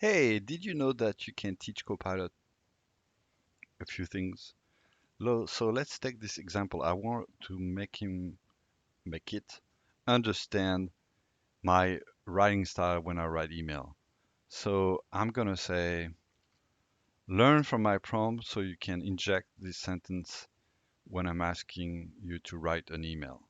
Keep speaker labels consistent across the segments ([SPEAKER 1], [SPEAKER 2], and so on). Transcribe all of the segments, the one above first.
[SPEAKER 1] Hey, did you know that you can teach Copilot a few things? So let's take this example. I want to make it understand my writing style when I write email. So I'm gonna say, learn from my prompt so you can inject this sentence when I'm asking you to write an email.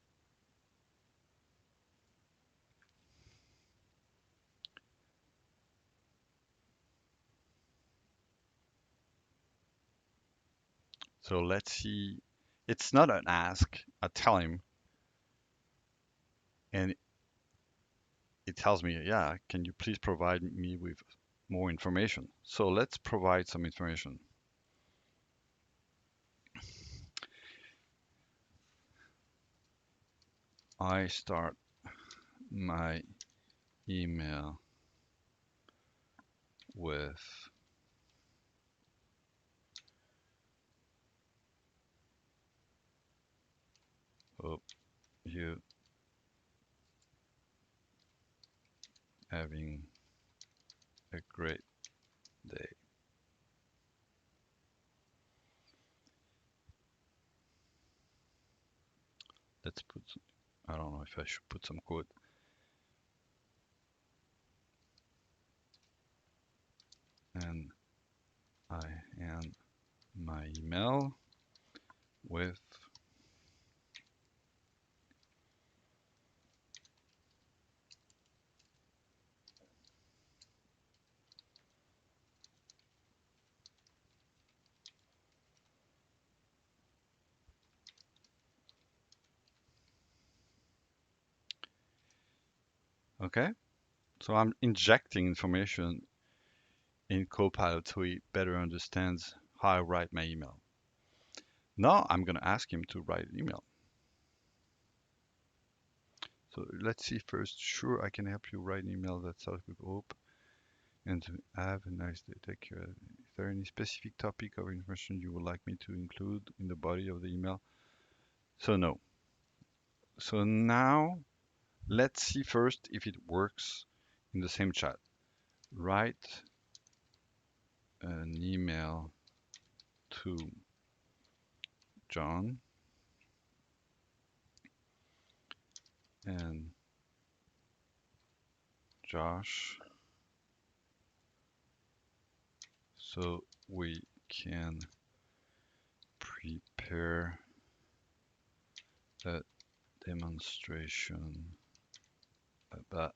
[SPEAKER 1] So let's see. It's not an ask. I tell him, and it tells me, yeah, can you please provide me with more information? So let's provide some information. I start my email with hope you having a great day. Let's put, I don't know if I should put some quote. And I end my email with okay. So I'm injecting information in Copilot so he better understands how I write my email. Now I'm going to ask him to write an email. So let's see first. Sure, I can help you write an email that starts with hope and to have a nice day. Take care. Is there any specific topic or information you would like me to include in the body of the email? So no. So now let's see first if it works in the same chat. Write an email to John and Josh so we can prepare a demonstration about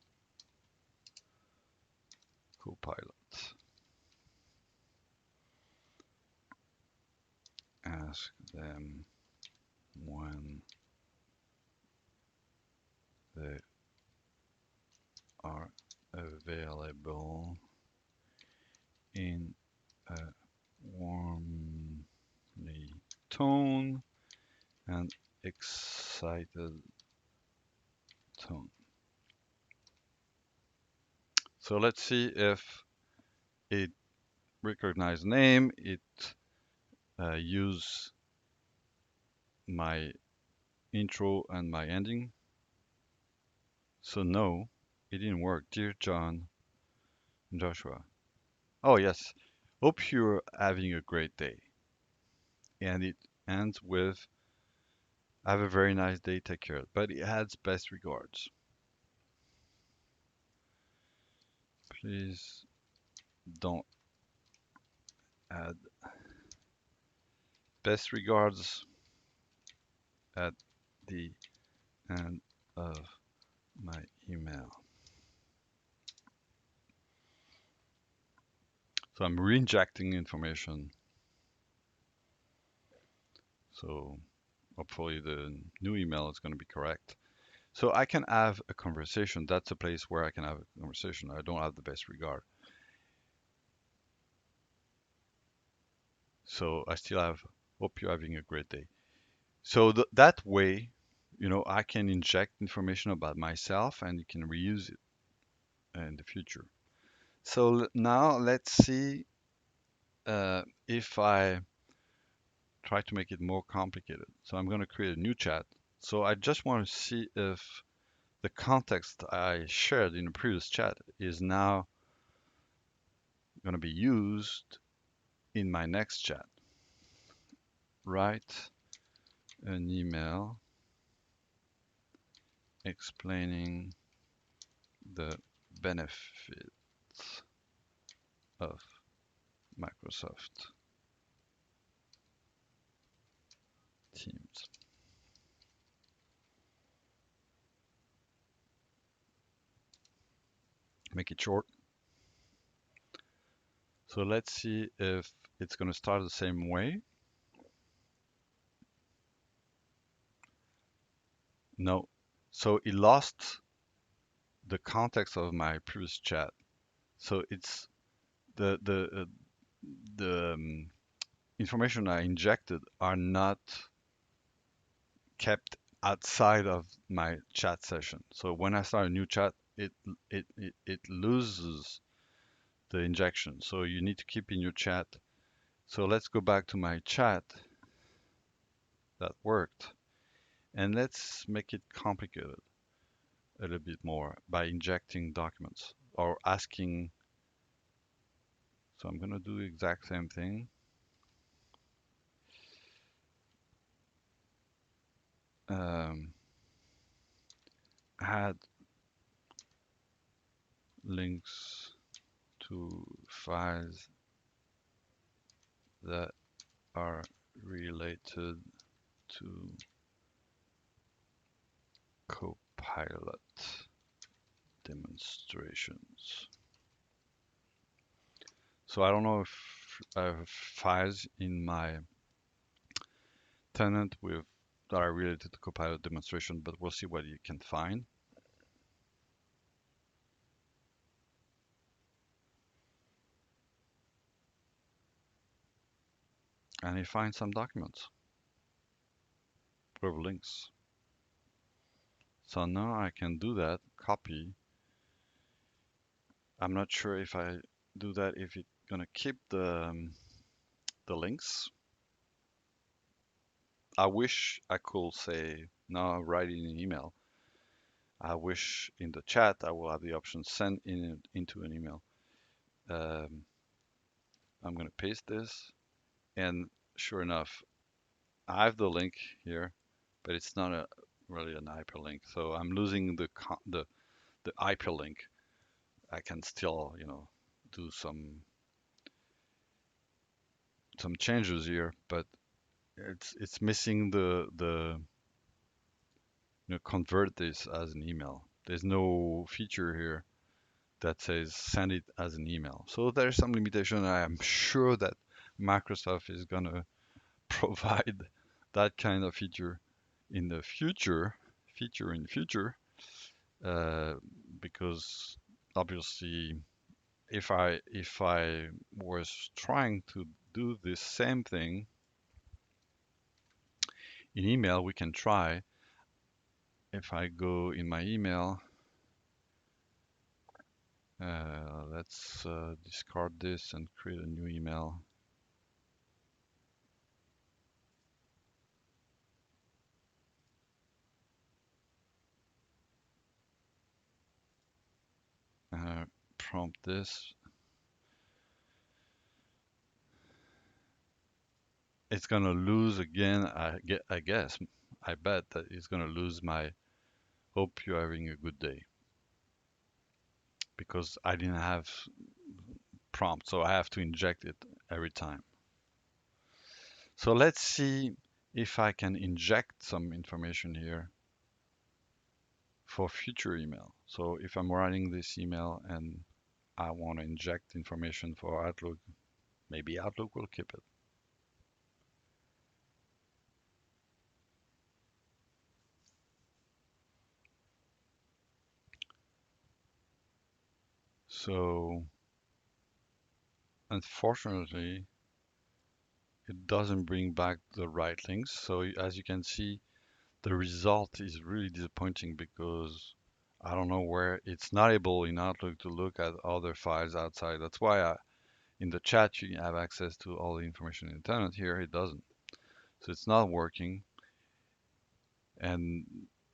[SPEAKER 1] Copilot. Ask them when they are available in a warmly tone and excited tone. So let's see if it recognizes name, it use my intro and my ending. So no, it didn't work. Dear John and Joshua. Oh yes, hope you're having a great day. And it ends with have a very nice day, take care. But it adds best regards. Please don't add best regards at the end of my email. So I'm reinjecting information. So hopefully the new email is going to be correct. So I can have a conversation. That's a place where I can have a conversation. I don't have the best regard. So I still have, hope you're having a great day. So that way, I can inject information about myself and you can reuse it in the future. So now let's see if I try to make it more complicated. So I'm going to create a new chat. So I just want to see if the context I shared in the previous chat is now going to be used in my next chat. Write an email explaining the benefits of Microsoft Teams. Make it short. So let's see if it's going to start the same way. No. So it lost the context of my previous chat. So it's the information I injected are not kept outside of my chat session. So when I start a new chat, it loses the injection. So you need to keep in your chat. So let's go back to my chat that worked, and let's make it complicated a little bit more by injecting documents or asking. So I'm gonna do the exact same thing. Um, add links to files that are related to Copilot demonstrations. So I don't know if I have files in my tenant with that are related to Copilot demonstration, but we'll see what you can find. And you find some documents with links. So now I can do that, copy. I'm not sure if I do that, if it's gonna keep the links. I wish I could say, no, write in an email. I wish in the chat I will have the option send into an email. Um, I'm going to paste this, and sure enough, I have the link here, but it's not really an hyperlink. So I'm losing the hyperlink. I can still, do some changes here, but it's missing the convert this as an email. There's no feature here that says send it as an email. So there's some limitation. I am sure that Microsoft is gonna provide that kind of feature in the future, uh, because obviously, if I was trying to do this same thing in email, we can try. If I go in my email, let's discard this and create a new email. Prompt this. It's gonna lose again. I guess. I bet that it's gonna lose my hope you're having a good day because I didn't have prompt, so I have to inject it every time. So let's see if I can inject some information here for future email. So if I'm writing this email and I want to inject information for Outlook, maybe Outlook will keep it. So unfortunately, it doesn't bring back the right links. So as you can see, the result is really disappointing because I don't know where it's not able in Outlook to look at other files outside. That's why in the chat you have access to all the information in the internet. Here it doesn't. So it's not working, and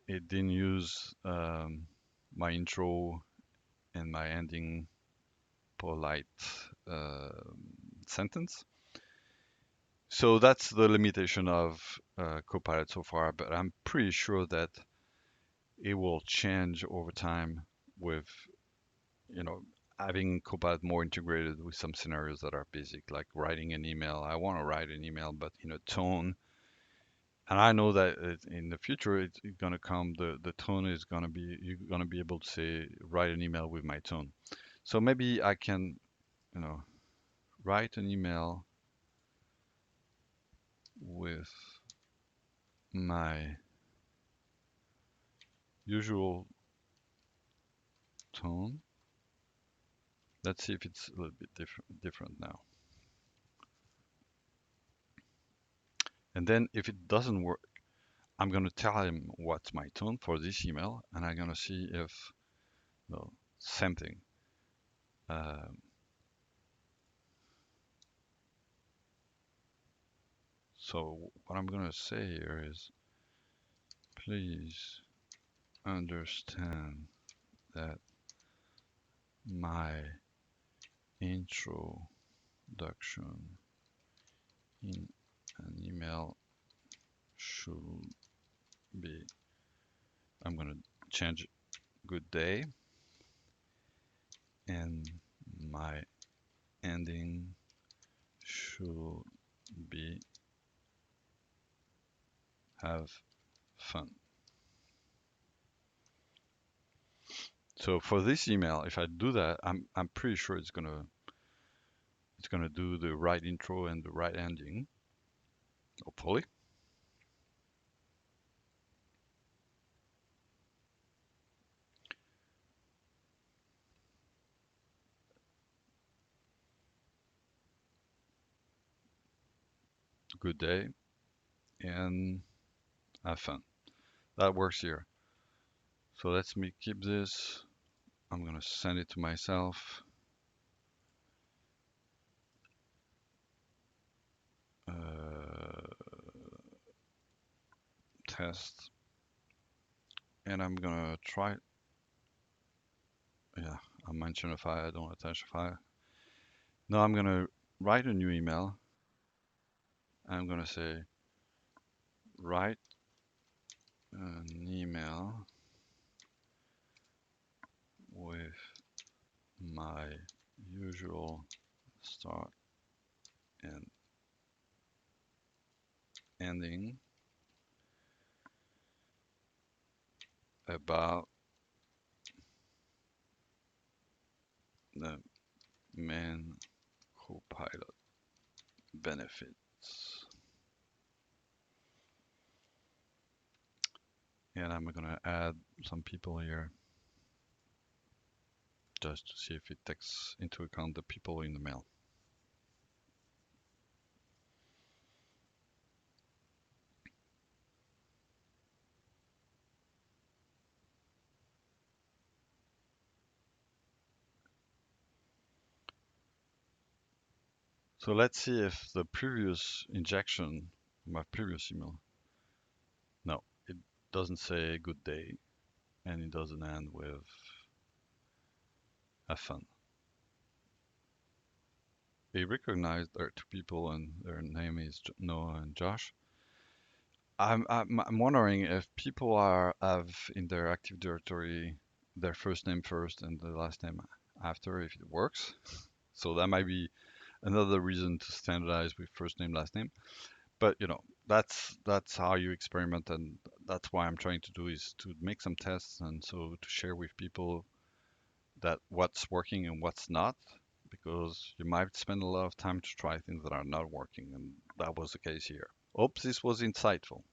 [SPEAKER 1] it didn't use my intro and my ending polite uh, sentence. So that's the limitation of Copilot so far, but I'm pretty sure that it will change over time with, you know, having Copilot more integrated with some scenarios that are basic, like writing an email. I want to write an email, but in a tone. And I know that in the future it's gonna come. The tone is gonna be you're gonna be able to say write an email with my tone. So maybe I can, you know, write an email with my usual tone. Let's see if it's a little bit different now. And then if it doesn't work, I'm gonna tell him what's my tone for this email, and I'm gonna see if, well, same thing. Um, so what I'm gonna say here is, please understand that my introduction in an email should be, I'm gonna change good day, and my ending should be have fun. So for this email, if I do that, I'm pretty sure it's gonna do the right intro and the right ending, hopefully. Good day and have fun. That works here. So let me keep this. I'm gonna send it to myself. Test, and I'm gonna try. Yeah, I mentioned a file. I don't attach a file. Now I'm gonna write a new email. I'm gonna say write an email with my usual start and ending about the main Copilot benefits. And I'm gonna add some people here just to see if it takes into account the people in the mail. So let's see if the previous injection, my previous email, no, it doesn't say good day and it doesn't end with have fun. They recognized there are two people and their name is Noah and Josh. I'm wondering if people have in their Active Directory their first name first and the last name after, if it works. So that might be another reason to standardize with first name, last name. But that's how you experiment, and that's why I'm trying to do is to make some tests and so to share with people that what's working and what's not, because you might spend a lot of time to try things that are not working, and that was the case here. Hope this was insightful.